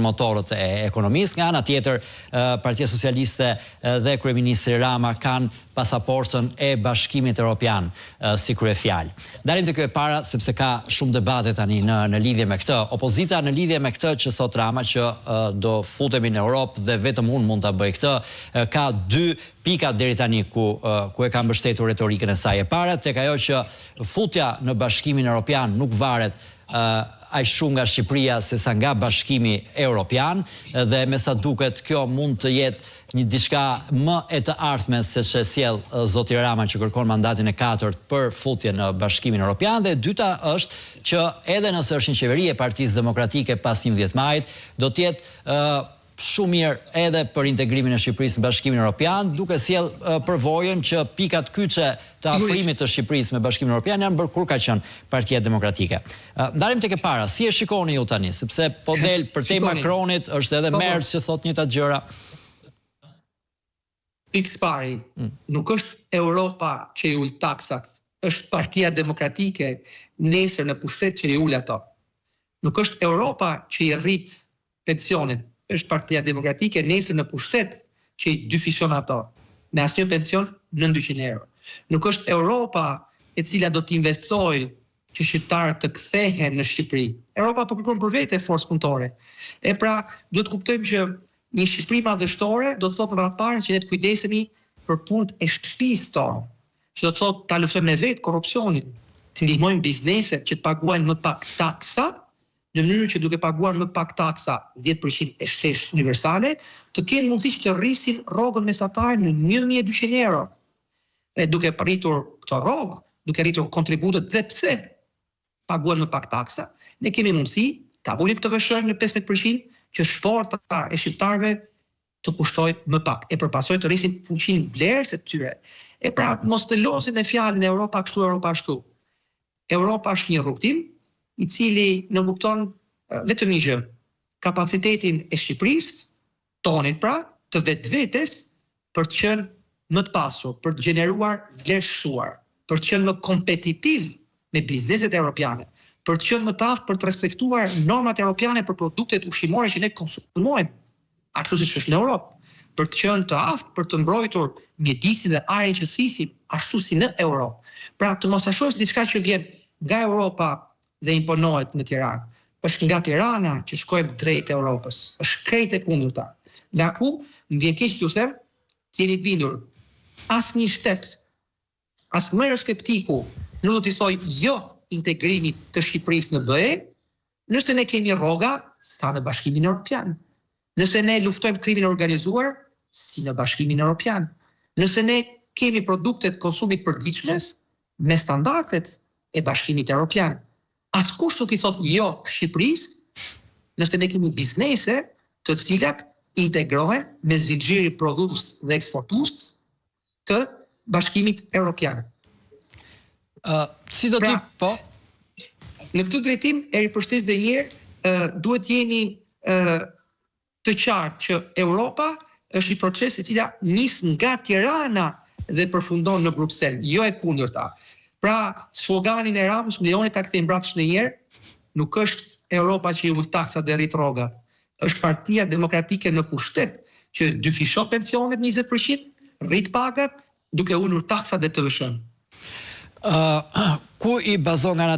motorët e ekonomisë. Nga ana tjetër, Partia Socialiste dhe Kryeministri Rama kanë pasaportën e Bashkimit Evropian si kryefjalë. Dalim të kjo e para, sepse ka shumë debate tani në lidhje me këtë. Opozita në lidhje me këtë që thot Rama që do futemi në Europë dhe vetëm unë mund ta bëj këtë, ka dy pika deri tani ku e ka mbështetur retorikën e saj. E para tek ajo që futja në Bashkimin Evropian nuk varet aq shumë nga Shqipëria sesa nga Bashkimi Evropian, dhe me sa duket kjo mund të jetë një diçka më e të ardhme se që sjell zoti Rama që kërkon mandatin e 4 për futje në Bashkimin Evropian, dhe dyta është që edhe nëse është një qeveri e Partisë Demokratike pas 11 majit, do të jetë shumë mirë edhe për integrimin e Shqipërisë në Bashkimin Evropian, duke sjell përvojën që pikat kyçe të afrimit të Shqipërisë me Bashkimin Evropian janë bërë kur ka qenë Partia Demokratike. Ndalim tek e para, si e shikoni ju tani, sepse po del për te Macronit, është edhe Merz që thot njëta gjëra. Pikë pari, nuk është Europa që i ul taksat, është Partia Demokratike nesër në pushtet që i ul ato. Nuk është Europa që i rrit pensionet, është Partia Demokratike nesër në pushtet që i dyfishon ato, me asnjë pension në 200 euro. Nuk është Europa e cila do të investojë që shqiptarët të kthehen në Shqipëri. Europa po kërkon për vete forcë punëtore. E pra, duhet të kuptojmë që një Shqipëri madhështore do të thotë më parë që ne të kujdesemi për punët e shtëpisë tonë, që do të thotë ta luftojmë me vetë korrupsionin, të ndihmojmë bizneset që të paguajnë më pak taksa, në mënyrë që duke paguar më pak taksa 10% e shtesh universale, të kenë mundësi që të rrisin rrogën mesatare në 1200 euro. E duke rritur këto rrogë, duke rritur kontributet dhe pse paguan më pak taksa, ne kemi mundësi ta vulim këtë vëshërë në 15% që shporta e shqiptarëve të kushtojnë më pak, e përpasoj të rrisin fuqinë blerëse të tyre. E pra, mos të losin e fjalën Europa kështu, Europa ashtu. Europa është një rrugtim i cili në kupton vetëm një gjë, kapacitetin e Shqipërisë, tonin pra, të vetvetes për të qenë më të pasur, për të gjeneruar vlerësuar, për të qenë më kompetitiv me bizneset europiane, për të qenë më të aftë për të respektuar normat europiane për produktet ushqimore që ne konsumojmë, ashtu siç është në Europë, për të qenë të aftë për të mbrojtur mjedisin dhe ajrin që thisim, ashtu si në Europë. Pra, të mos shohim si diçka që vjen nga Europa dhe imponohet në Tiranë. Është nga Tirana që shkojmë drejt Europës. Është krejt e kundërta. Nga ku më vjen keq t'ju them, jeni të bindur. Asnjë shtet, as më euroskeptiku nuk do t'i thojë jo integrimit të Shqipërisë në BE, nëse ne kemi rroga sa në Bashkimin Evropian. Nëse ne luftojmë krimin e organizuar si në Bashkimin Evropian. Nëse ne kemi produktet konsumit përditshme me standardet e Bashkimit Evropian. Askush nuk i thot jo Shqipërisë, nëse ne kemi biznese të cilat integrohen me zinxhiri prodhues dhe eksportues të Bashkimit Evropian. Si do t'i po? Në këtë drejtim e ripërshtes dhe njerë, duhet jeni të qartë që Europa është një proces e cila nis nga Tirana dhe përfundon në Bruksel, jo e kundërta. Pra, sloganin e Ramës, milione ta kthejmë mbrapsht në njerë, nuk është Europa që i ul taksat dhe rrit rrogat. Është Partia Demokratike në pushtet që dyfishon pensionet 20%, rrit pagat, duke ulur taksat dhe të vëshën. Ku i bazon nga